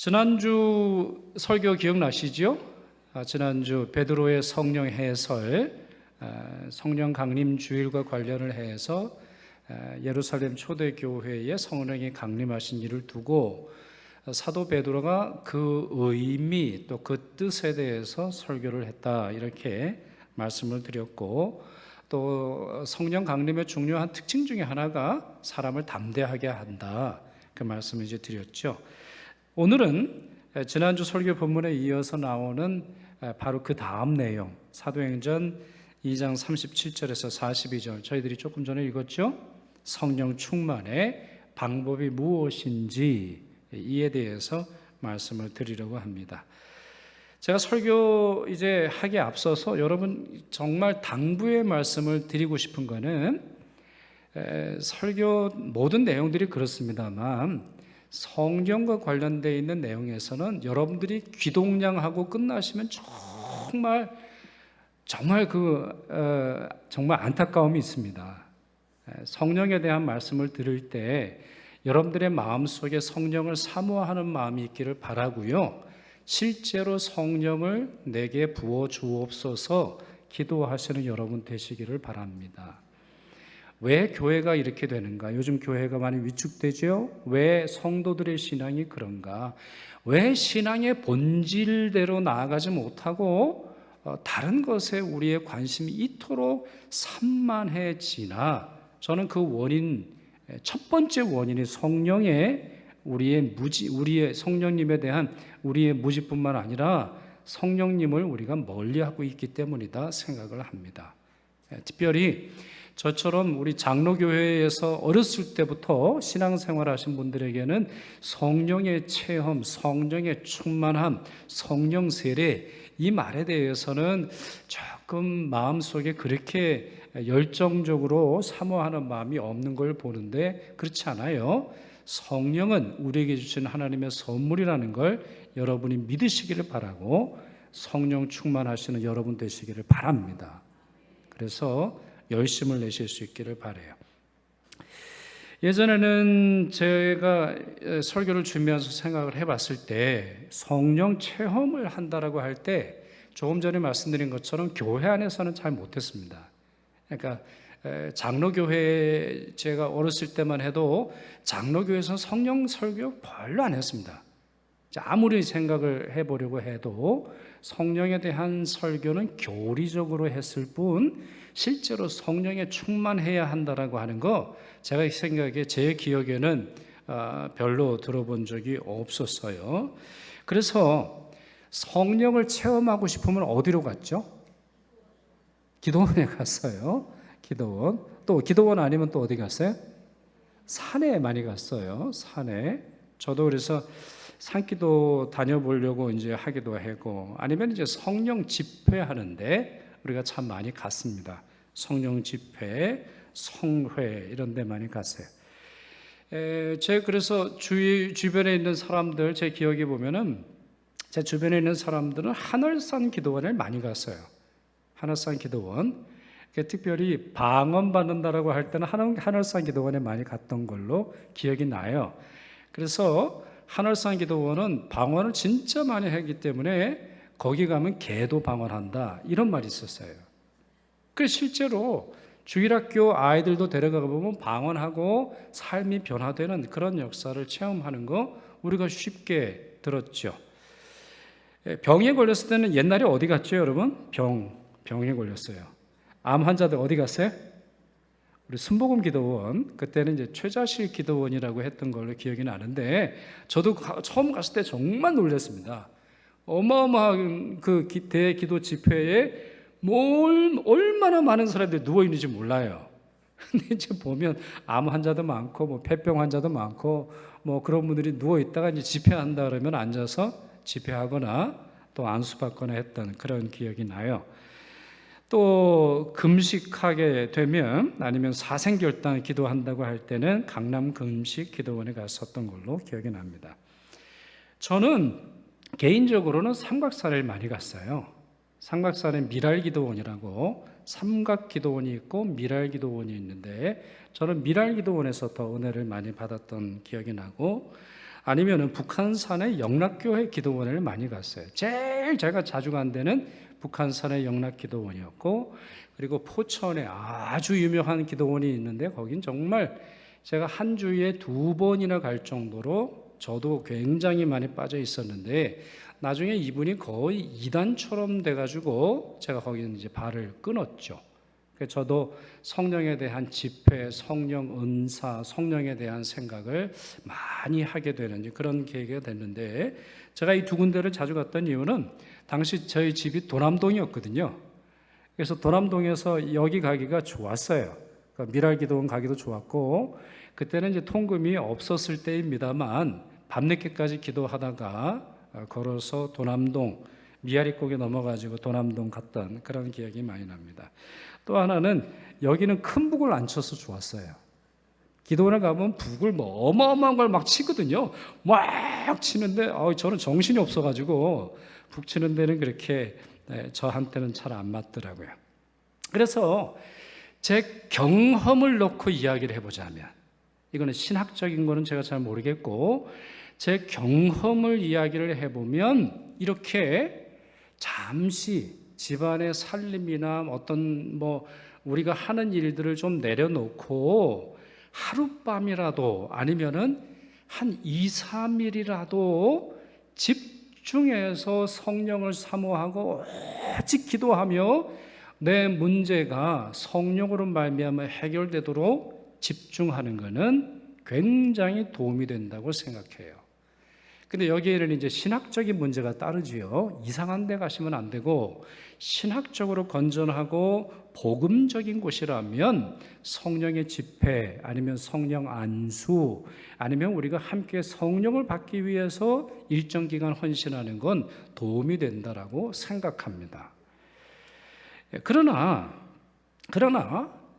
지난주 설교 기억나시죠? 지난주 베드로의 성령 해설, 성령 강림 주일과 관련을 해서 예루살렘 초대교회에 성령이 강림하신 일을 두고 사도 베드로가 그 의미 또 그 뜻에 대해서 설교를 했다, 이렇게 말씀을 드렸고, 또 성령 강림의 중요한 특징 중에 하나가 사람을 담대하게 한다, 그 말씀을 이제 드렸죠. 오늘은 지난주 설교 본문에 이어서 나오는 바로 그 다음 내용, 사도행전 2장 37절에서 42절, 저희들이 조금 전에 읽었죠? 성령 충만의 방법이 무엇인지 이에 대해서 말씀을 드리려고 합니다. 제가 설교 이제 하기에 앞서서 여러분 정말 당부의 말씀을 드리고 싶은 거는, 설교 모든 내용들이 그렇습니다만 성경과 관련되어 있는 내용에서는 여러분들이 귀동냥하고 끝나시면 정말 안타까움이 있습니다. 성령에 대한 말씀을 들을 때 여러분들의 마음속에 성령을 사모하는 마음이 있기를 바라고요, 실제로 성령을 내게 부어 주옵소서 기도하시는 여러분 되시기를 바랍니다. 왜 교회가 이렇게 되는가? 요즘 교회가 많이 위축되죠? 왜 성도들의 신앙이 그런가? 왜 신앙의 본질대로 나아가지 못하고 다른 것에 우리의 관심이 이토록 산만해지나? 저는 그 원인, 첫 번째 원인이 우리의 성령님에 대한 우리의 무지뿐만 아니라 성령님을 우리가 멀리하고 있기 때문이다 생각을 합니다. 특별히 저처럼 우리 장로교회에서 어렸을 때부터 신앙생활 하신 분들에게는 성령의 체험, 성령의 충만함, 성령 세례, 이 말에 대해서는 조금 마음속에 그렇게 열정적으로 사모하는 마음이 없는 걸 보는데, 그렇지 않아요. 성령은 우리에게 주신 하나님의 선물이라는 걸 여러분이 믿으시기를 바라고, 성령 충만하시는 여러분 되시기를 바랍니다. 그래서 열심을 내실 수 있기를 바라요. 예전에는 제가 설교를 준비하면서 생각을 해봤을 때, 성령 체험을 한다라고 할 때 조금 전에 말씀드린 것처럼 교회 안에서는 잘 못했습니다. 그러니까 장로교회, 제가 어렸을 때만 해도 장로교회에서는 성령 설교 별로 안 했습니다. 아무리 생각을 해보려고 해도 성령에 대한 설교는 교리적으로 했을 뿐, 실제로 성령에 충만해야 한다라고 하는 거, 제가 생각에, 제 기억에는 별로 들어본 적이 없었어요. 그래서 성령을 체험하고 싶으면 어디로 갔죠? 기도원에 갔어요. 기도원. 또 기도원 아니면 또 어디 갔어요? 산에 많이 갔어요. 산에. 저도 그래서 산기도 다녀보려고 이제 하기도 하고, 아니면 이제 성령 집회하는데 우리가 참 많이 갔습니다. 성령 집회, 성회 이런 데 많이 갔어요. 제가 그래서 주변에 있는 사람들, 제 기억에 보면은 제 주변에 있는 사람들은 하늘산 기도원을 많이 갔어요. 하늘산 기도원. 특별히 방언 받는다라고 할 때는 하늘산 기도원에 많이 갔던 걸로 기억이 나요. 그래서 하늘산 기도원은 방언을 진짜 많이 했기 때문에 거기 가면 개도 방언한다, 이런 말이 있었어요. 그래서 실제로 주일학교 아이들도 데려가 보면 방언하고 삶이 변화되는 그런 역사를 체험하는 거 우리가 쉽게 들었죠. 병에 걸렸을 때는 옛날에 어디 갔죠, 여러분? 병에 걸렸어요. 암 환자들 어디 갔어요? 우리 순복음 기도원, 그때는 이제 최자실 기도원이라고 했던 걸로 기억이 나는데, 저도 처음 갔을 때 정말 놀랐습니다. 어마어마한 그 대기도 집회에 얼마나 많은 사람들이 누워있는지 몰라요. 근데 이제 보면 암 환자도 많고, 뭐 폐병 환자도 많고, 뭐 그런 분들이 누워있다가 이제 집회한다 그러면 앉아서 집회하거나 또 안수받거나 했던 그런 기억이 나요. 또 금식하게 되면, 아니면 사생결단 기도한다고 할 때는 강남 금식 기도원에 갔었던 걸로 기억이 납니다. 저는 개인적으로는 삼각산을 많이 갔어요. 삼각산에 미랄기도원이라고 삼각기도원이 있고 미랄기도원이 있는데, 저는 미랄기도원에서 더 은혜를 많이 받았던 기억이 나고, 아니면은 북한산의 영락교회 기도원을 많이 갔어요. 제일 제가 자주 간 데는 북한산의 영락기도원이었고, 그리고 포천에 아주 유명한 기도원이 있는데 거긴 정말 제가 한 주에 2번이나 갈 정도로 저도 굉장히 많이 빠져 있었는데, 나중에 이분이 거의 이단처럼 돼가지고 제가 거기는 이제 발을 끊었죠. 그래서 저도 성령에 대한 집회, 성령 은사, 성령에 대한 생각을 많이 하게 되는 그런 계기가 됐는데, 제가 이 2군데를 자주 갔던 이유는 당시 저희 집이 도남동이었거든요. 그래서 도남동에서 여기 가기가 좋았어요. 그러니까 미랄기도원 가기도 좋았고, 그때는 이제 통금이 없었을 때입니다만 밤늦게까지 기도하다가 걸어서 도남동, 미아리곡에 넘어가지고 도남동 갔던 그런 기억이 많이 납니다. 또 하나는 여기는 큰 북을 안 쳐서 좋았어요. 기도원에 가면 북을 뭐 어마어마한 걸 막 치거든요. 막 치는데 저는 정신이 없어가지고 북 치는 데는 그렇게 저한테는 잘 안 맞더라고요. 그래서 제 경험을 놓고 이야기를 해보자면, 이거는 신학적인 거는 제가 잘 모르겠고 제 경험을 이야기를 해보면, 이렇게 잠시 집안의 살림이나 어떤 우리가 하는 일들을 좀 내려놓고 하룻밤이라도 아니면은 한 2, 3일이라도 집중해서 성령을 사모하고 오직 기도하며 내 문제가 성령으로 말미암아 해결되도록 집중하는 것은 굉장히 도움이 된다고 생각해요. 근데 여기에는 이제 신학적인 문제가 따르지요. 이상한 데 가시면 안 되고, 신학적으로 건전하고 복음적인 곳이라면 성령의 집회, 아니면 성령 안수, 아니면 우리가 함께 성령을 받기 위해서 일정 기간 헌신하는 건 도움이 된다라고 생각합니다. 그러나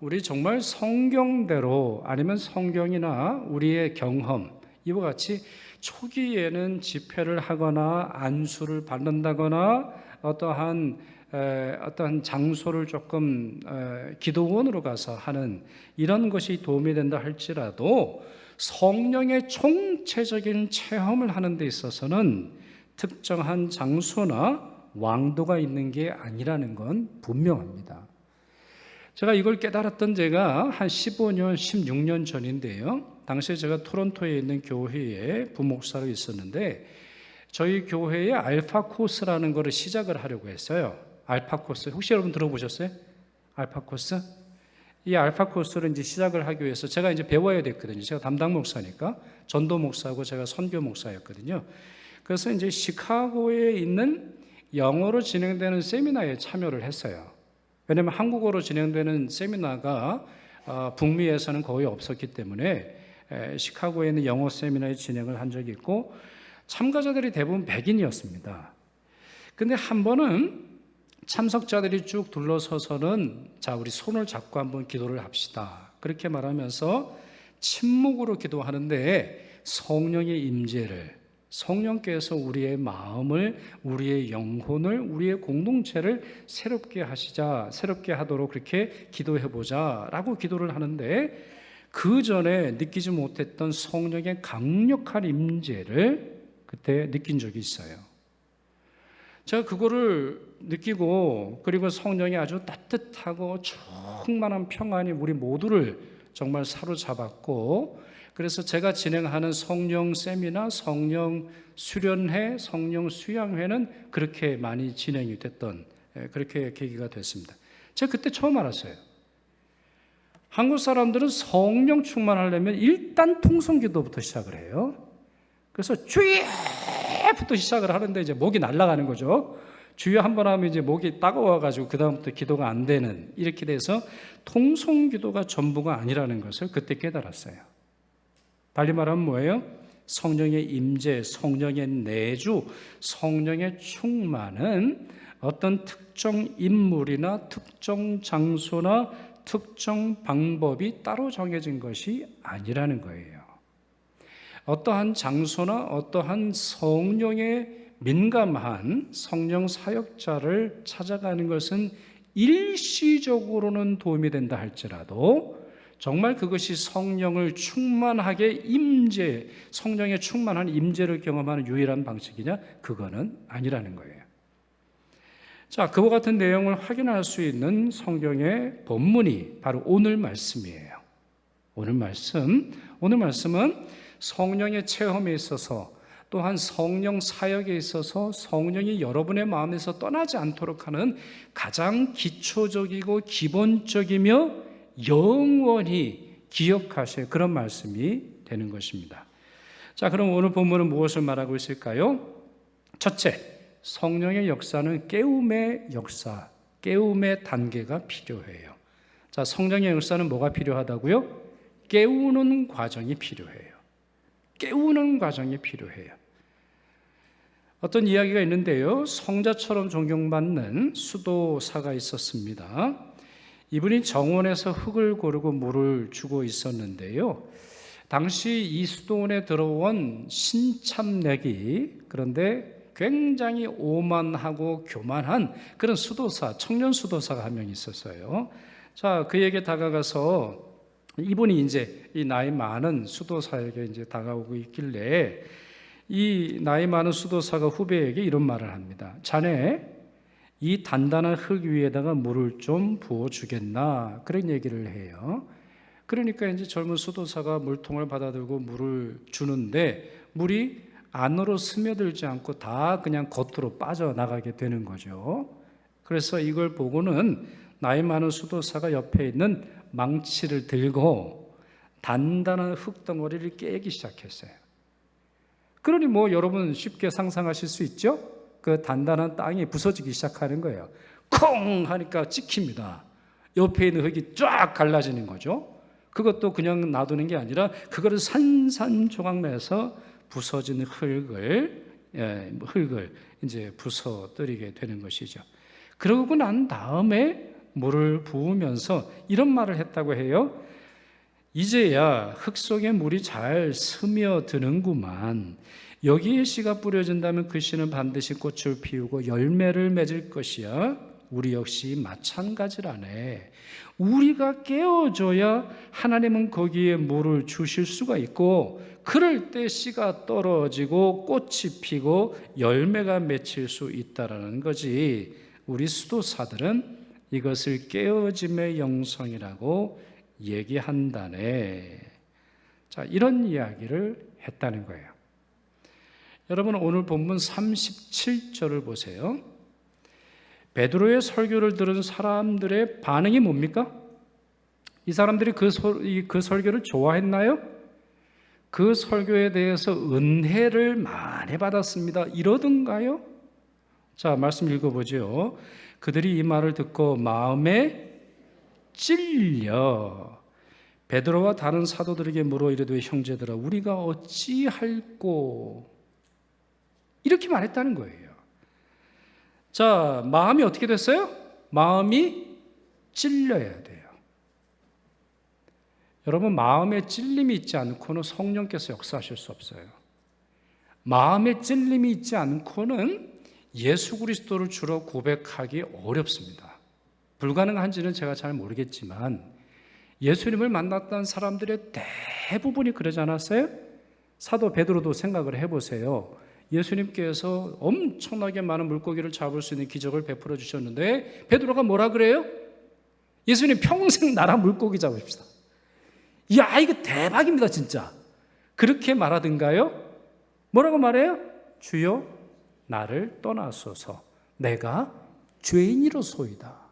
우리 정말 성경대로, 아니면 성경이나 우리의 경험, 이와 같이 초기에는 집회를 하거나 안수를 받는다거나 어떠한 장소를 조금 기도원으로 가서 하는 이런 것이 도움이 된다 할지라도, 성령의 총체적인 체험을 하는 데 있어서는 특정한 장소나 왕도가 있는 게 아니라는 건 분명합니다. 제가 이걸 깨달았던 제가 한 15년, 16년 전인데요. 당시에 제가 토론토에 있는 교회에 부목사로 있었는데, 저희 교회에 알파 코스라는 거를 시작을 하려고 했어요. 알파 코스, 혹시 여러분 들어보셨어요? 알파 코스? 이 알파 코스를 이제 시작을 하기 위해서 제가 이제 배워야 됐거든요. 제가 담당 목사니까, 전도 목사고 제가 선교 목사였거든요. 그래서 이제 시카고에 있는 영어로 진행되는 세미나에 참여를 했어요. 왜냐하면 한국어로 진행되는 세미나가 북미에서는 거의 없었기 때문에 시카고에 있는 영어 세미나에 진행을 한 적이 있고, 참가자들이 대부분 백인이었습니다. 근데 한 번은 참석자들이 쭉 둘러서서는 자, 우리 손을 잡고 한번 기도를 합시다, 그렇게 말하면서 침묵으로 기도하는데, 성령의 임재를, 성령께서 우리의 마음을, 우리의 영혼을, 우리의 공동체를 새롭게 하시자, 새롭게 하도록 그렇게 기도해보자 라고 기도를 하는데, 그 전에 느끼지 못했던 성령의 강력한 임재를 그때 느낀 적이 있어요. 제가 그거를 느끼고, 그리고 성령이 아주 따뜻하고 충만한 평안이 우리 모두를 정말 사로잡았고, 그래서 제가 진행하는 성령 세미나, 성령 수련회, 성령 수양회는 그렇게 많이 진행이 됐던, 그렇게 계기가 됐습니다. 제가 그때 처음 알았어요. 한국 사람들은 성령 충만하려면 일단 통성기도부터 시작을 해요. 그래서 주여부터 시작을 하는데 이제 목이 날아가는 거죠. 주여 한번 하면 이제 목이 따가워가지고 그 다음부터 기도가 안 되는, 이렇게 돼서 통성기도가 전부가 아니라는 것을 그때 깨달았어요. 달리 말하면 뭐예요? 성령의 임재, 성령의 내주, 성령의 충만은 어떤 특정 인물이나 특정 장소나 특정 방법이 따로 정해진 것이 아니라는 거예요. 어떠한 장소나 어떠한 성령에 민감한 성령 사역자를 찾아가는 것은 일시적으로는 도움이 된다 할지라도 정말 그것이 성령을 충만하게 성령의 충만한 임재를 경험하는 유일한 방식이냐? 그거는 아니라는 거예요. 자, 그와 같은 내용을 확인할 수 있는 성경의 본문이 바로 오늘 말씀이에요. 오늘 말씀은 성령의 체험에 있어서, 또한 성령 사역에 있어서 성령이 여러분의 마음에서 떠나지 않도록 하는 가장 기초적이고 기본적이며 영원히 기억하실 그런 말씀이 되는 것입니다. 자, 그럼 오늘 본문은 무엇을 말하고 있을까요? 첫째, 성령의 역사는 깨움의 역사, 깨움의 단계가 필요해요. 자, 성령의 역사는 뭐가 필요하다고요? 깨우는 과정이 필요해요. 깨우는 과정이 필요해요. 어떤 이야기가 있는데요, 성자처럼 존경받는 수도사가 있었습니다. 이분이 정원에서 흙을 고르고 물을 주고 있었는데요, 당시 이 수도원에 들어온 신참내기, 그런데 굉장히 오만하고 교만한 그런 수도사, 청년 수도사가 한 명 있었어요. 자, 그에게 다가가서 이분이 이제 이 나이 많은 수도사에게 이제 다가오고 있길래 이 나이 많은 수도사가 후배에게 이런 말을 합니다. 자네, 이 단단한 흙 위에다가 물을 좀 부어주겠나? 그런 얘기를 해요. 그러니까 이제 젊은 수도사가 물통을 받아들고 물을 주는데 물이 안으로 스며들지 않고 다 그냥 겉으로 빠져나가게 되는 거죠. 그래서 이걸 보고는 나이 많은 수도사가 옆에 있는 망치를 들고 단단한 흙덩어리를 깨기 시작했어요. 그러니 뭐 여러분 쉽게 상상하실 수 있죠? 그 단단한 땅이 부서지기 시작하는 거예요. 콩 하니까 찍힙니다. 옆에 있는 흙이 쫙 갈라지는 거죠. 그것도 그냥 놔두는 게 아니라 그거를 산산조각 내서 부서진 흙을 이제 부서뜨리게 되는 것이죠. 그러고 난 다음에 물을 부으면서 이런 말을 했다고 해요. 이제야 흙 속에 물이 잘 스며드는구만. 여기에 씨가 뿌려진다면 그 씨는 반드시 꽃을 피우고 열매를 맺을 것이야. 우리 역시 마찬가지라네. 우리가 깨어줘야 하나님은 거기에 물을 주실 수가 있고, 그럴 때 씨가 떨어지고 꽃이 피고 열매가 맺힐 수 있다라는 거지. 우리 수도사들은 이것을 깨어짐의 영성이라고 얘기한다네. 자, 이런 이야기를 했다는 거예요. 여러분, 오늘 본문 37절을 보세요. 베드로의 설교를 들은 사람들의 반응이 뭡니까? 이 사람들이 그 설교를 좋아했나요? 그 설교에 대해서 은혜를 많이 받았습니다. 이러던가요? 자, 말씀 읽어보죠. 그들이 이 말을 듣고 마음에 찔려 베드로와 다른 사도들에게 물어 이르되 형제들아 우리가 어찌할꼬, 이렇게 말했다는 거예요. 자, 마음이 어떻게 됐어요? 마음이 찔려야 돼요. 여러분, 마음에 찔림이 있지 않고는 성령께서 역사하실 수 없어요. 마음에 찔림이 있지 않고는 예수 그리스도를 주로 고백하기 어렵습니다. 불가능한지는 제가 잘 모르겠지만 예수님을 만났던 사람들의 대부분이 그러지 않았어요? 사도 베드로도 생각을 해보세요. 예수님께서 엄청나게 많은 물고기를 잡을 수 있는 기적을 베풀어 주셨는데 베드로가 뭐라 그래요? 예수님 평생 나랑 물고기 잡읍시다. 이야, 이거 대박입니다 진짜. 그렇게 말하던가요? 뭐라고 말해요? 주여 나를 떠나소서 내가 죄인이로소이다.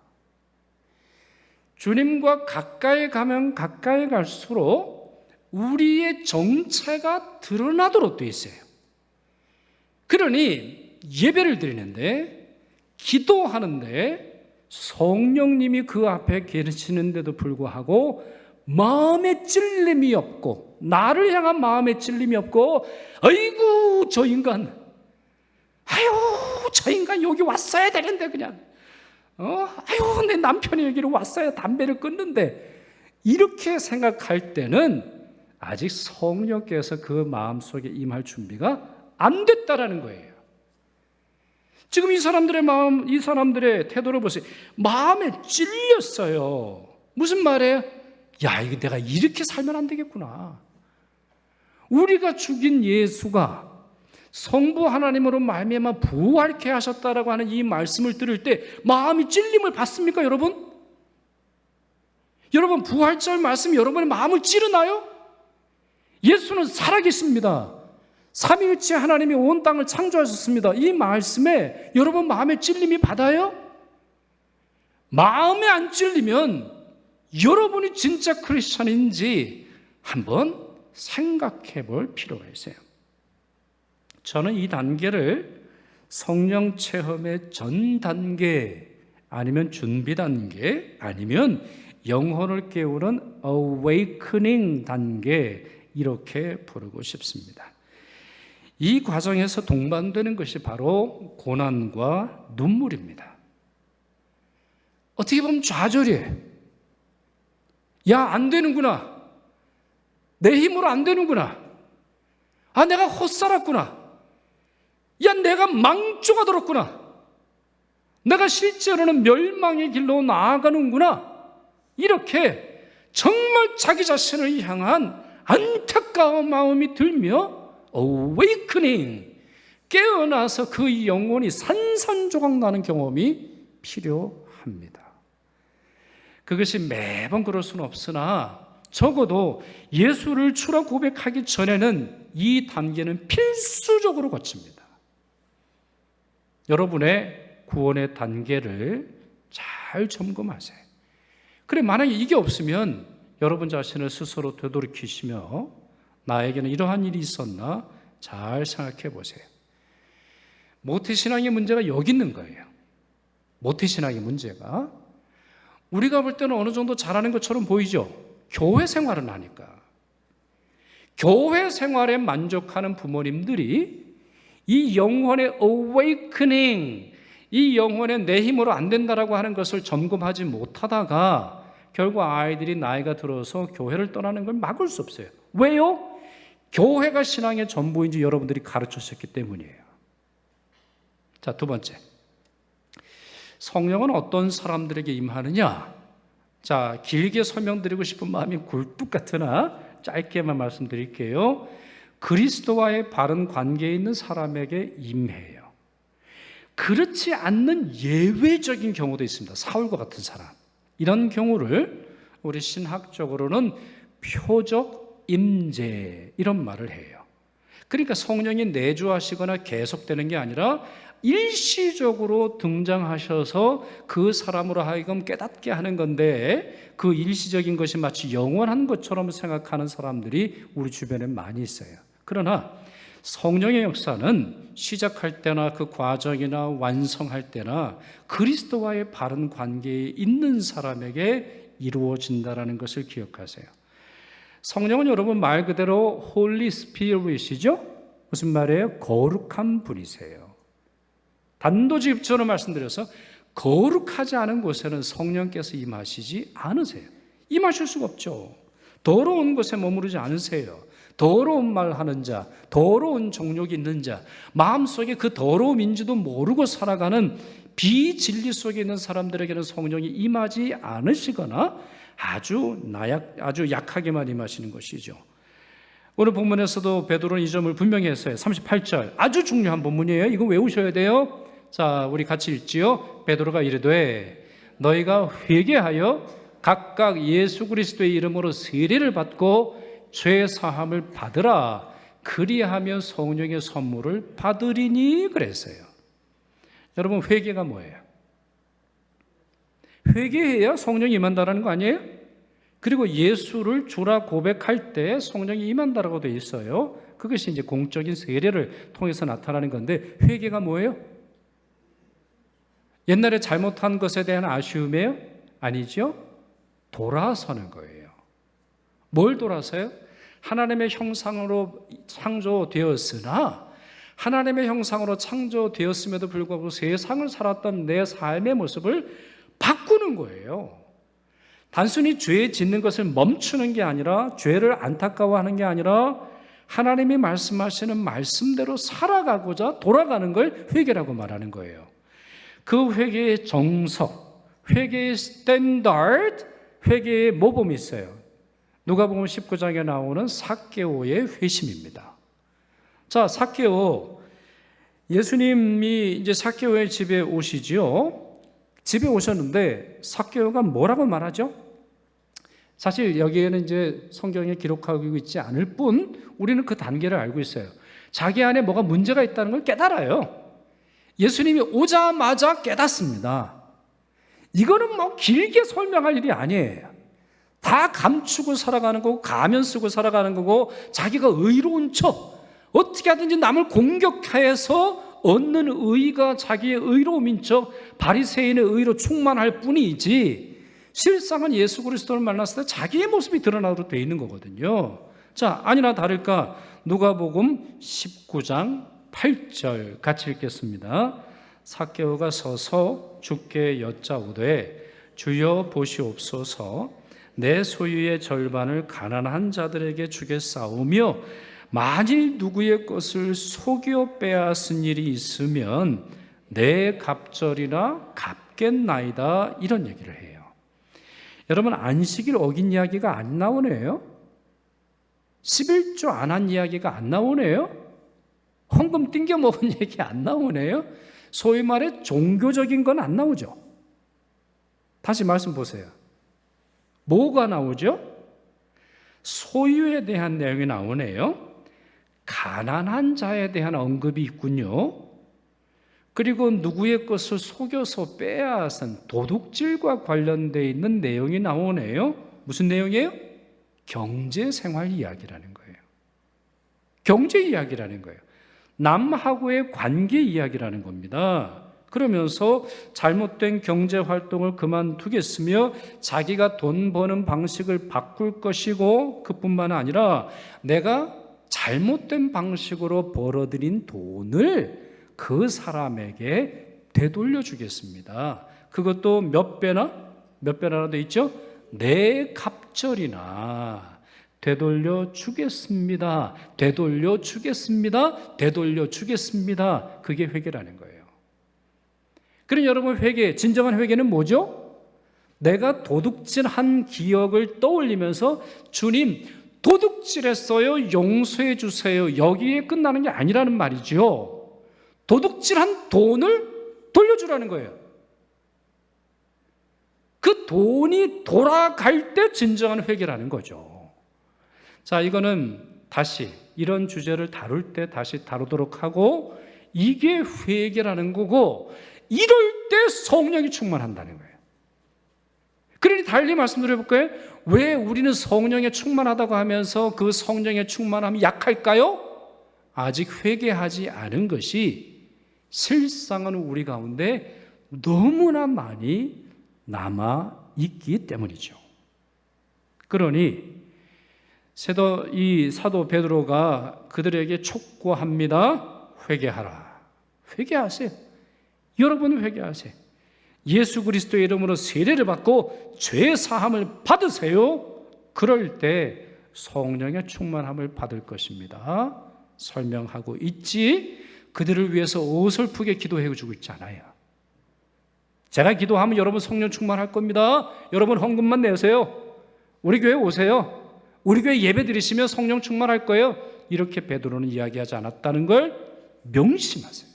주님과 가까이 가면 가까이 갈수록 우리의 정체가 드러나도록 되어 있어요. 그러니 예배를 드리는데, 기도하는데 성령님이 그 앞에 계시는데도 불구하고 마음에 찔림이 없고, 나를 향한 마음에 찔림이 없고, 아이고 저 인간, 아유 저 인간 여기 왔어야 되는데 그냥 아유 내 남편이 여기로 왔어야 담배를 끊는데, 이렇게 생각할 때는 아직 성령께서 그 마음속에 임할 준비가 안 됐다라는 거예요. 지금 이 사람들의 마음, 이 사람들의 태도를 보세요. 마음에 찔렸어요. 무슨 말이에요? 야, 이거 내가 이렇게 살면 안 되겠구나. 우리가 죽인 예수가 성부 하나님으로 말미암아 부활케 하셨다라고 하는 이 말씀을 들을 때 마음이 찔림을 받습니까, 여러분? 여러분, 부활절 말씀이 여러분의 마음을 찌르나요? 예수는 살아계십니다. 삼위일체 하나님이 온 땅을 창조하셨습니다. 이 말씀에 여러분 마음에 찔림이 받아요? 마음에 안 찔리면 여러분이 진짜 크리스천인지 한번 생각해 볼 필요가 있어요. 저는 이 단계를 성령 체험의 전 단계, 아니면 준비 단계, 아니면 영혼을 깨우는 awakening 단계, 이렇게 부르고 싶습니다. 이 과정에서 동반되는 것이 바로 고난과 눈물입니다. 어떻게 보면 좌절이에요. 야, 안 되는구나. 내 힘으로 안 되는구나. 아, 내가 헛살았구나. 야, 내가 망조가 들었구나. 내가 실제로는 멸망의 길로 나아가는구나. 이렇게 정말 자기 자신을 향한 안타까운 마음이 들며 awakening, 깨어나서 그 영혼이 산산조각 나는 경험이 필요합니다. 그것이 매번 그럴 수는 없으나 적어도 예수를 주라 고백하기 전에는 이 단계는 필수적으로 거칩니다. 여러분의 구원의 단계를 잘 점검하세요. 그래, 만약에 이게 없으면 여러분 자신을 스스로 되돌이키시며 나에게는 이러한 일이 있었나 잘 생각해 보세요. 모태신앙의 문제가 여기 있는 거예요. 모태신앙의 문제가 우리가 볼 때는 어느 정도 잘하는 것처럼 보이죠. 교회 생활은 하니까. 교회 생활에 만족하는 부모님들이 이 영혼의 awakening, 이 영혼의 내 힘으로 안 된다라고 하는 것을 점검하지 못하다가 결국 아이들이 나이가 들어서 교회를 떠나는 걸 막을 수 없어요. 왜요? 교회가 신앙의 전부인지 여러분들이 가르쳤었기 때문이에요. 자, 두 번째, 성령은 어떤 사람들에게 임하느냐? 자, 길게 설명드리고 싶은 마음이 굴뚝 같으나 짧게만 말씀드릴게요. 그리스도와의 바른 관계에 있는 사람에게 임해요. 그렇지 않는 예외적인 경우도 있습니다. 사울과 같은 사람. 이런 경우를 우리 신학적으로는 표적 임재, 이런 말을 해요. 그러니까 성령이 내주하시거나 계속되는 게 아니라 일시적으로 등장하셔서 그 사람으로 하여금 깨닫게 하는 건데, 그 일시적인 것이 마치 영원한 것처럼 생각하는 사람들이 우리 주변에 많이 있어요. 그러나 성령의 역사는 시작할 때나 그 과정이나 완성할 때나 그리스도와의 바른 관계에 있는 사람에게 이루어진다는 것을 기억하세요. 성령은 여러분 말 그대로 Holy Spirit이죠? 무슨 말이에요? 거룩한 분이세요. 단도직입적으로 말씀드려서 거룩하지 않은 곳에는 성령께서 임하시지 않으세요. 임하실 수가 없죠. 더러운 곳에 머무르지 않으세요. 더러운 말 하는 자, 더러운 정욕이 있는 자, 마음속에 그 더러움인지도 모르고 살아가는 비진리 속에 있는 사람들에게는 성령이 임하지 않으시거나 아주 약하게만 임하시는 것이죠. 오늘 본문에서도 베드로는 이 점을 분명히 했어요. 38절, 아주 중요한 본문이에요. 이거 외우셔야 돼요. 자, 우리 같이 읽지요. 베드로가 이르되 너희가 회개하여 각각 예수 그리스도의 이름으로 세례를 받고 죄 사함을 받으라. 그리하면 성령의 선물을 받으리니 그랬어요. 여러분, 회개가 뭐예요? 회개해야 성령이 임한다는 거 아니에요? 그리고 예수를 주라 고백할 때 성령이 임한다라고 되어 있어요. 그것이 이제 공적인 세례를 통해서 나타나는 건데, 회개가 뭐예요? 옛날에 잘못한 것에 대한 아쉬움이에요? 아니죠? 돌아서는 거예요. 뭘 돌아서요? 하나님의 형상으로 창조되었으나 하나님의 형상으로 창조되었음에도 불구하고 세상을 살았던 내 삶의 모습을 바꾸는 거예요. 단순히 죄 짓는 것을 멈추는 게 아니라, 죄를 안타까워하는 게 아니라 하나님이 말씀하시는 말씀대로 살아가고자 돌아가는 걸 회개라고 말하는 거예요. 그 회개의 정석, 회개의 스탠다드, 회개의 모범이 있어요. 누가복음 19장에 나오는 삭개오의 회심입니다. 자, 삭개오, 예수님이 이제 삭개오의 집에 오시지요. 집에 오셨는데 삭개오가 뭐라고 말하죠? 사실 여기에는 이제 성경에 기록하고 있지 않을 뿐 우리는 그 단계를 알고 있어요. 자기 안에 뭐가 문제가 있다는 걸 깨달아요. 예수님이 오자마자 깨닫습니다. 이거는 뭐 길게 설명할 일이 아니에요. 다 감추고 살아가는 거고 가면 쓰고 살아가는 거고 자기가 의로운 척 어떻게 하든지 남을 공격해서 얻는 의가 자기의 의로움인 척 바리새인의 의로 충만할 뿐이지 실상은 예수 그리스도를 만났을 때 자기의 모습이 드러나도록 되어 있는 거거든요. 자, 아니나 다를까 누가복음 19장 8절 같이 읽겠습니다. 삭개오가 서서 주께 여짜오되 주여 보시옵소서 내 소유의 절반을 가난한 자들에게 주겠사오며 만일 누구의 것을 속여 빼앗은 일이 있으면 내 갑절이나 갚겠나이다 이런 얘기를 해요. 여러분 안식일 어긴 이야기가 안 나오네요. 11조 안 한 이야기가 안 나오네요. 헌금 띵겨 먹은 얘기 안 나오네요. 소위 말해 종교적인 건 안 나오죠. 다시 말씀 보세요. 뭐가 나오죠? 소유에 대한 내용이 나오네요. 가난한 자에 대한 언급이 있군요. 그리고 누구의 것을 속여서 빼앗은 도둑질과 관련되어 있는 내용이 나오네요. 무슨 내용이에요? 경제생활 이야기라는 거예요. 경제 이야기라는 거예요. 남하고의 관계 이야기라는 겁니다. 그러면서 잘못된 경제활동을 그만두겠으며 자기가 돈 버는 방식을 바꿀 것이고 그뿐만 아니라 내가 잘못된 방식으로 벌어들인 돈을 그 사람에게 되돌려 주겠습니다. 그것도 몇 배나 돼 있죠? 내 갑절이나 되돌려 주겠습니다. 되돌려 주겠습니다. 되돌려 주겠습니다. 그게 회개라는 거예요. 그럼 여러분 진정한 회개는 뭐죠? 내가 도둑질한 기억을 떠올리면서 주님 도둑질했어요. 용서해 주세요. 여기에 끝나는 게 아니라는 말이죠. 도둑질한 돈을 돌려주라는 거예요. 그 돈이 돌아갈 때 진정한 회개라는 거죠. 자, 이거는 다시 이런 주제를 다룰 때 다시 다루도록 하고 이게 회개라는 거고 이럴 때 성령이 충만한다는 거예요. 그러니 달리 말씀드려볼까요? 왜 우리는 성령에 충만하다고 하면서 그 성령의 충만함이 약할까요? 아직 회개하지 않은 것이 실상은 우리 가운데 너무나 많이 남아있기 때문이죠. 그러니 이 사도 베드로가 그들에게 촉구합니다. 회개하라. 회개하세요. 여러분 회개하세요. 예수 그리스도의 이름으로 세례를 받고 죄 사함을 받으세요. 그럴 때 성령의 충만함을 받을 것입니다. 설명하고 있지 그들을 위해서 어설프게 기도해 주고 있지 않아요. 제가 기도하면 여러분 성령 충만할 겁니다. 여러분 헌금만 내세요. 우리 교회 오세요. 우리 교회 예배 드리시면 성령 충만할 거예요. 이렇게 베드로는 이야기하지 않았다는 걸 명심하세요.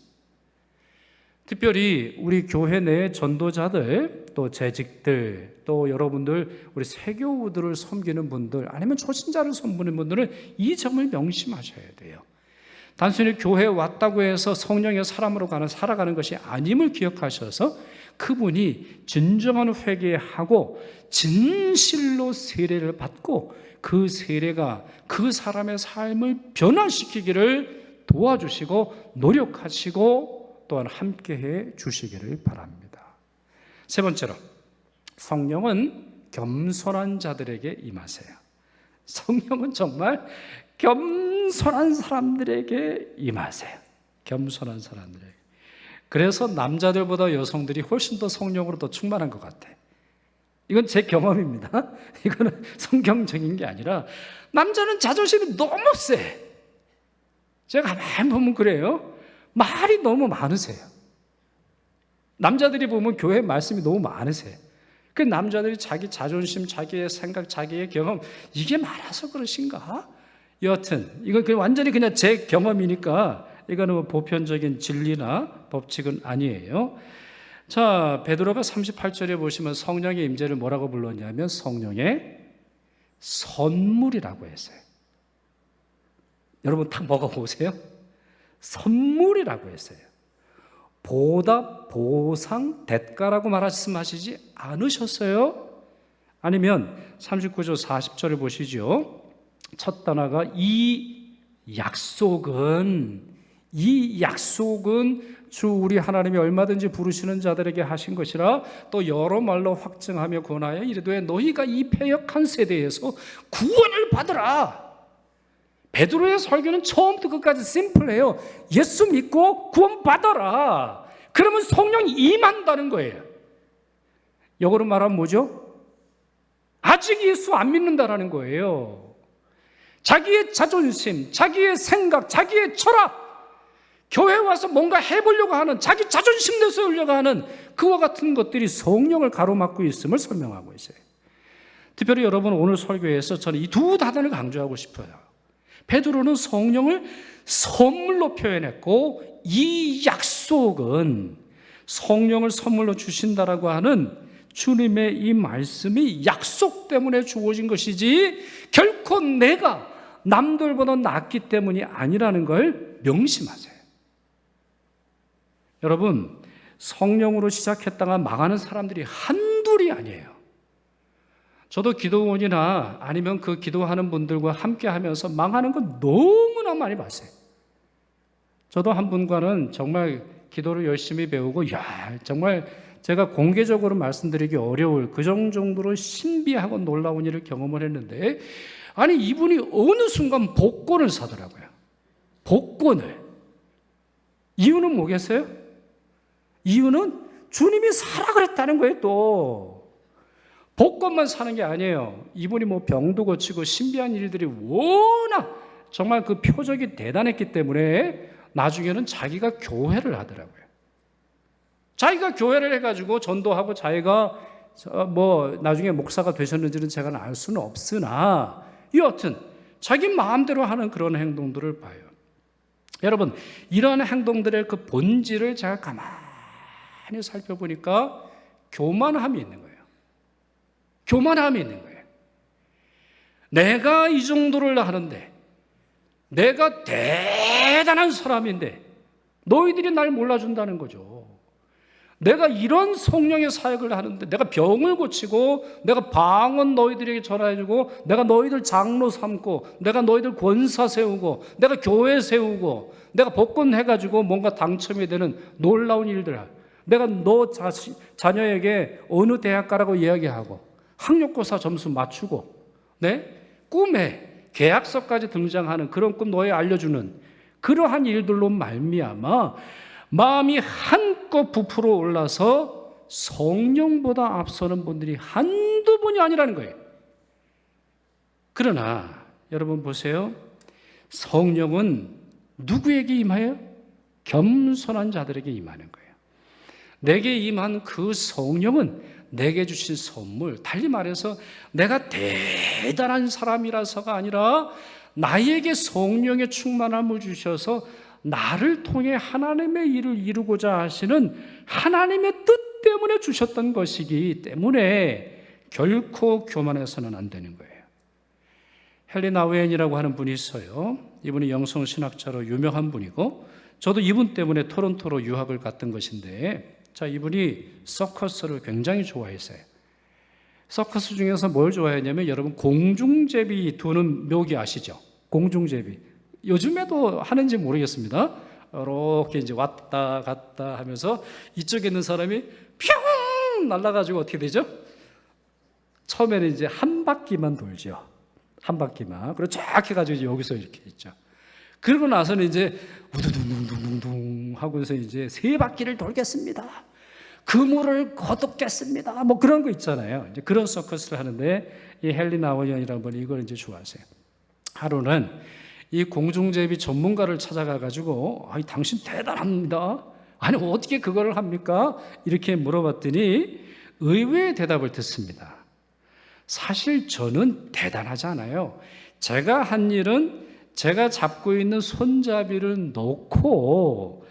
특별히 우리 교회 내 전도자들, 또 재직들, 또 여러분들 우리 세교우들을 섬기는 분들 아니면 초신자를 섬기는 분들은 이 점을 명심하셔야 돼요. 단순히 교회에 왔다고 해서 성령의 사람으로 살아가는 것이 아님을 기억하셔서 그분이 진정한 회개하고 진실로 세례를 받고 그 세례가 그 사람의 삶을 변화시키기를 도와주시고 노력하시고 또한 함께해 주시기를 바랍니다. 세 번째로 성령은 겸손한 자들에게 임하세요. 성령은 정말 겸손한 사람들에게 임하세요. 겸손한 사람들에게. 그래서 남자들보다 여성들이 훨씬 더 성령으로 더 충만한 것 같아. 이건 제 경험입니다. 이거는 성경적인 게 아니라 남자는 자존심이 너무 세. 제가 가만히 보면 그래요. 말이 너무 많으세요. 남자들이 보면 교회 말씀이 너무 많으세요. 그 남자들이 자기 자존심, 자기의 생각, 자기의 경험 이게 많아서 그러신가? 여하튼 이건 완전히 그냥 제 경험이니까 이거는 뭐 보편적인 진리나 법칙은 아니에요. 자, 베드로가 38절에 보시면 성령의 임재를 뭐라고 불렀냐면 성령의 선물이라고 했어요. 여러분 딱 먹어보세요. 선물이라고 했어요. 보답, 보상, 대가라고 말씀하시지 않으셨어요? 아니면 39절 40절을 보시죠. 첫 단어가 이 약속은 주 우리 하나님이 얼마든지 부르시는 자들에게 하신 것이라 또 여러 말로 확증하며 권하여 이르되 너희가 이 패역한 세대에서 구원을 받으라. 베드로의 설교는 처음부터 끝까지 심플해요. 예수 믿고 구원 받아라. 그러면 성령이 임한다는 거예요. 영어로 말하면 뭐죠? 아직 예수 안 믿는다라는 거예요. 자기의 자존심, 자기의 생각, 자기의 철학, 교회 와서 뭔가 해보려고 하는, 자기 자존심 내세우려고 하는 그와 같은 것들이 성령을 가로막고 있음을 설명하고 있어요. 특별히 여러분 오늘 설교에서 저는 이 두 단어를 강조하고 싶어요. 베드로는 성령을 선물로 표현했고 이 약속은 성령을 선물로 주신다라고 하는 주님의 이 말씀이 약속 때문에 주어진 것이지 결코 내가 남들보다 낫기 때문이 아니라는 걸 명심하세요. 여러분, 성령으로 시작했다가 망하는 사람들이 한둘이 아니에요. 저도 기도원이나 아니면 그 기도하는 분들과 함께 하면서 망하는 거 너무나 많이 봤어요. 저도 한 분과는 정말 기도를 열심히 배우고, 정말 제가 공개적으로 말씀드리기 어려울 그 정도로 신비하고 놀라운 일을 경험을 했는데, 아니, 이분이 어느 순간 복권을 사더라고요. 복권을. 이유는 뭐겠어요? 이유는 주님이 사라 그랬다는 거예요, 또. 복권만 사는 게 아니에요. 이분이 뭐 병도 고치고 신비한 일들이 워낙 정말 그 표적이 대단했기 때문에 나중에는 자기가 교회를 하더라고요. 자기가 교회를 해가지고 전도하고 자기가 뭐 나중에 목사가 되셨는지는 제가 알 수는 없으나 여하튼 자기 마음대로 하는 그런 행동들을 봐요. 여러분, 이런 행동들의 그 본질을 제가 가만히 살펴보니까 교만함이 있는 거예요. 교만함이 있는 거예요. 내가 이 정도를 하는데, 내가 대단한 사람인데 너희들이 날 몰라준다는 거죠. 내가 이런 성령의 사역을 하는데, 내가 병을 고치고, 내가 방언 너희들에게 전해주고, 내가 너희들 장로 삼고, 내가 너희들 권사 세우고, 내가 교회 세우고, 내가 복권 해가지고 뭔가 당첨이 되는 놀라운 일들, 내가 너 자녀에게 어느 대학 가라고 이야기하고, 학력고사 점수 맞추고, 꿈에 계약서까지 등장하는 그런 꿈 너희 알려주는 그러한 일들로 말미암아 마음이 한껏 부풀어 올라서 성령보다 앞서는 분들이 한두 분이 아니라는 거예요. 그러나 여러분 보세요. 성령은 누구에게 임하여? 겸손한 자들에게 임하는 거예요. 내게 임한 그 성령은 내게 주신 선물, 달리 말해서 내가 대단한 사람이라서가 아니라 나에게 성령의 충만함을 주셔서 나를 통해 하나님의 일을 이루고자 하시는 하나님의 뜻 때문에 주셨던 것이기 때문에 결코 교만해서는 안 되는 거예요. 헨리 나우엔이라고 하는 분이 있어요. 이분이 영성신학자로 유명한 분이고, 저도 이분 때문에 토론토로 유학을 갔던 것인데, 자, 이분이 서커스를 굉장히 좋아했어요. 서커스 중에서 뭘 좋아했냐면, 여러분 공중제비 두는 묘기 아시죠? 공중제비. 요즘에도 하는지 모르겠습니다. 이렇게 이제 왔다 갔다 하면서 이쪽에 있는 사람이 평 날아가지고 어떻게 되죠? 처음에는 이제 한 바퀴만 돌죠. 한 바퀴만. 그리고 쫙 해가지고 여기서 이렇게 있죠. 그러고 나서는 이제 우두둥둥둥둥 하고서 이제 세 바퀴를 돌겠습니다. 그물을 거둡겠습니다. 뭐 그런 거 있잖아요. 이제 그런 서커스를 하는데 이 헨리 나우엔이라는 분이 이걸 이제 좋아하세요. 하루는 이 공중제비 전문가를 찾아가 가지고 당신 대단합니다. 아니 어떻게 그걸 합니까? 이렇게 물어봤더니 의외의 대답을 듣습니다. 사실 저는 대단하지 않아요. 제가 한 일은 제가 잡고 있는 손잡이를 놓고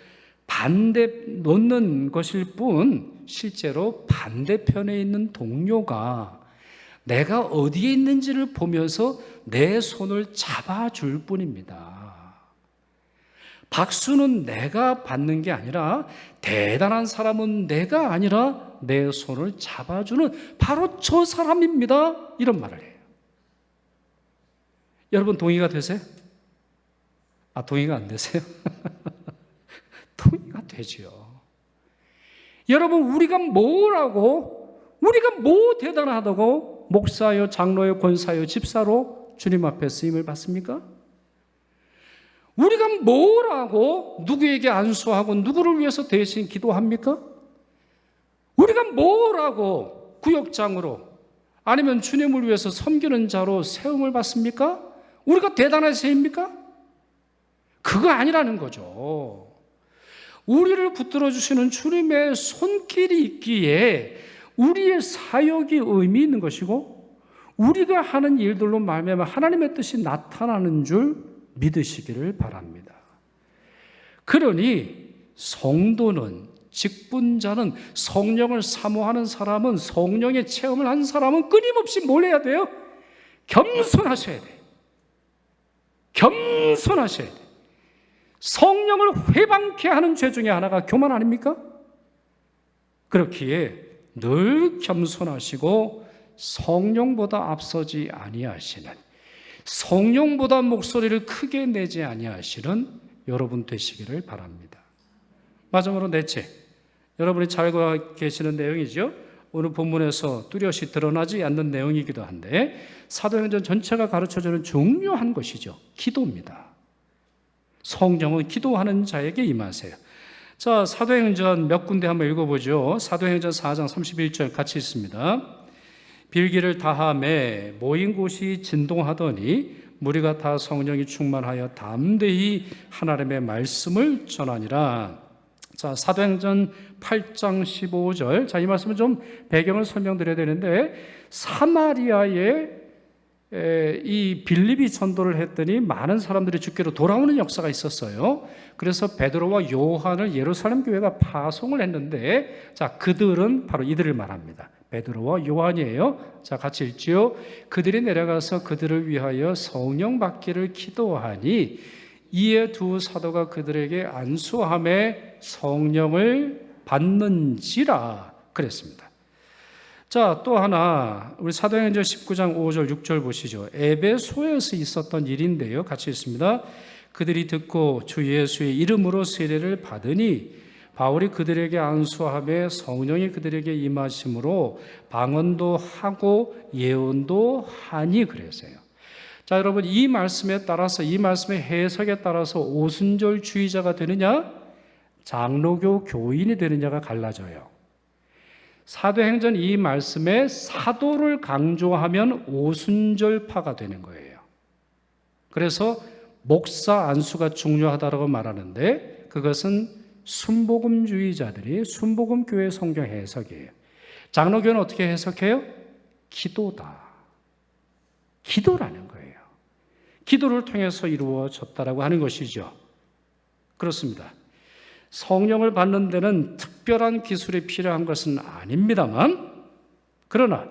놓는 것일 뿐, 실제로 반대편에 있는 동료가 내가 어디에 있는지를 보면서 내 손을 잡아줄 뿐입니다. 박수는 내가 받는 게 아니라, 대단한 사람은 내가 아니라 내 손을 잡아주는 바로 저 사람입니다. 이런 말을 해요. 여러분 동의가 되세요? 동의가 안 되세요? 동의가 되죠. 여러분, 우리가 뭐 대단하다고 목사요, 장로요, 권사요, 집사로 주님 앞에 쓰임을 받습니까? 우리가 뭐라고 누구에게 안수하고 누구를 위해서 대신 기도합니까? 우리가 뭐라고 구역장으로 아니면 주님을 위해서 섬기는 자로 세움을 받습니까? 우리가 대단한 세입니까? 그거 아니라는 거죠. 우리를 붙들어 주시는 주님의 손길이 있기에 우리의 사역이 의미 있는 것이고, 우리가 하는 일들로 말미암아 하나님의 뜻이 나타나는 줄 믿으시기를 바랍니다. 그러니 성도는, 직분자는, 성령을 사모하는 사람은, 성령의 체험을 한 사람은 끊임없이 뭘 해야 돼요? 겸손하셔야 돼요. 겸손하셔야 돼요. 성령을 회방케 하는 죄 중에 하나가 교만 아닙니까? 그렇기에 늘 겸손하시고 성령보다 앞서지 아니하시는, 성령보다 목소리를 크게 내지 아니하시는 여러분 되시기를 바랍니다. 마지막으로 넷째, 여러분이 잘 알고 계시는 내용이죠. 오늘 본문에서 뚜렷이 드러나지 않는 내용이기도 한데 사도행전 전체가 가르쳐주는 중요한 것이죠. 기도입니다. 성령은 기도하는 자에게 임하세요. 자, 사도행전 몇 군데 한번 읽어보죠. 사도행전 4장 31절 같이 있습니다. 빌기를 다함에 모인 곳이 진동하더니 무리가 다 성령이 충만하여 담대히 하나님의 말씀을 전하니라. 자, 사도행전 8장 15절. 자, 이 말씀은 좀 배경을 설명드려야 되는데, 사마리아에 이 빌립이 전도를 했더니 많은 사람들이 주께로 돌아오는 역사가 있었어요. 그래서 베드로와 요한을 예루살렘 교회가 파송을 했는데, 자, 그들은 바로 이들을 말합니다. 베드로와 요한이에요. 자, 같이 읽지요. 그들이 내려가서 그들을 위하여 성령 받기를 기도하니 이에 두 사도가 그들에게 안수함에 성령을 받는지라 그랬습니다. 자, 또 하나 우리 사도행전 19장 5절 6절 보시죠. 에베소에서 있었던 일인데요. 같이 읽습니다. 그들이 듣고 주 예수의 이름으로 세례를 받으니 바울이 그들에게 안수하며 성령이 그들에게 임하심으로 방언도 하고 예언도 하니 그랬어요. 자, 여러분, 이 말씀에 따라서, 이 말씀의 해석에 따라서 오순절주의자가 되느냐, 장로교 교인이 되느냐가 갈라져요. 사도행전 이 말씀에 사도를 강조하면 오순절파가 되는 거예요. 그래서 목사 안수가 중요하다고 말하는데, 그것은 순복음주의자들이 순복음교회 성경 해석이에요. 장로교는 어떻게 해석해요? 기도다. 기도라는 거예요. 기도를 통해서 이루어졌다라고 하는 것이죠. 그렇습니다. 성령을 받는 데는 특별한 기술이 필요한 것은 아닙니다만, 그러나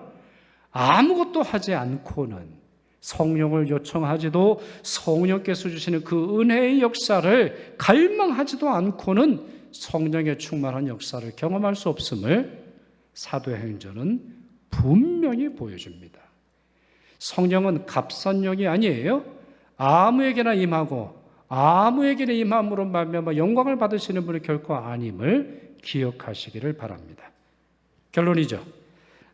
아무것도 하지 않고는, 성령을 요청하지도 성령께서 주시는 그 은혜의 역사를 갈망하지도 않고는 성령의 충만한 역사를 경험할 수 없음을 사도행전은 분명히 보여줍니다. 성령은 값싼 영이 아니에요. 아무에게나 임하고 아무에게나 임함으로 말미암아 영광을 받으시는 분이 결코 아님을 기억하시기를 바랍니다. 결론이죠.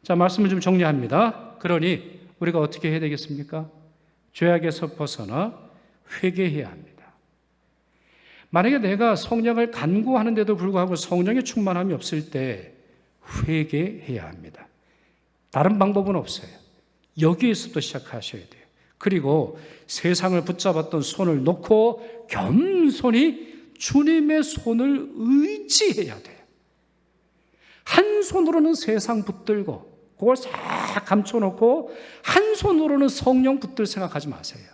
자, 말씀을 좀 정리합니다. 그러니 우리가 어떻게 해야 되겠습니까? 죄악에서 벗어나 회개해야 합니다. 만약에 내가 성령을 간구하는데도 불구하고 성령의 충만함이 없을 때 회개해야 합니다. 다른 방법은 없어요. 여기에서부터 시작하셔야 돼요. 그리고 세상을 붙잡았던 손을 놓고 겸손히 주님의 손을 의지해야 돼요. 한 손으로는 세상 붙들고 그걸 싹 감춰놓고 한 손으로는 성령 붙들 생각하지 마세요.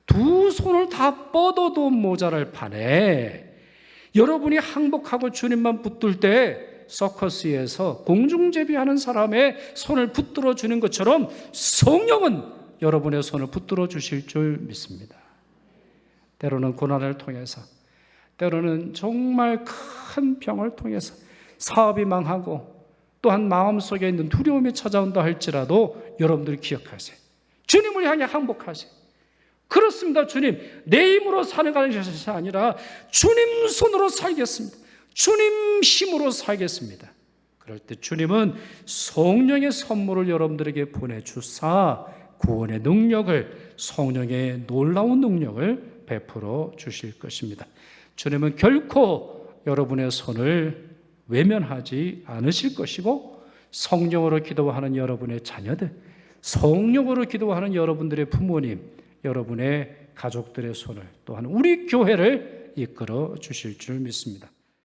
두 손을 다 뻗어도 모자랄 판에 여러분이 항복하고 주님만 붙들 때 서커스에서 공중제비하는 사람의 손을 붙들어 주는 것처럼 성령은 여러분의 손을 붙들어 주실 줄 믿습니다. 때로는 고난을 통해서, 때로는 정말 큰 병을 통해서 사업이 망하고 또한 마음속에 있는 두려움이 찾아온다 할지라도 여러분들이 기억하세요. 주님을 향해 항복하세요. 그렇습니다. 주님, 내 힘으로 살아가는 것이 아니라 주님 손으로 살겠습니다. 주님 힘으로 살겠습니다. 그럴 때 주님은 성령의 선물을 여러분들에게 보내주사 구원의 능력을, 성령의 놀라운 능력을 베풀어 주실 것입니다. 주님은 결코 여러분의 손을 외면하지 않으실 것이고, 성령으로 기도하는 여러분의 자녀들, 성령으로 기도하는 여러분들의 부모님, 여러분의 가족들의 손을, 또한 우리 교회를 이끌어 주실 줄 믿습니다.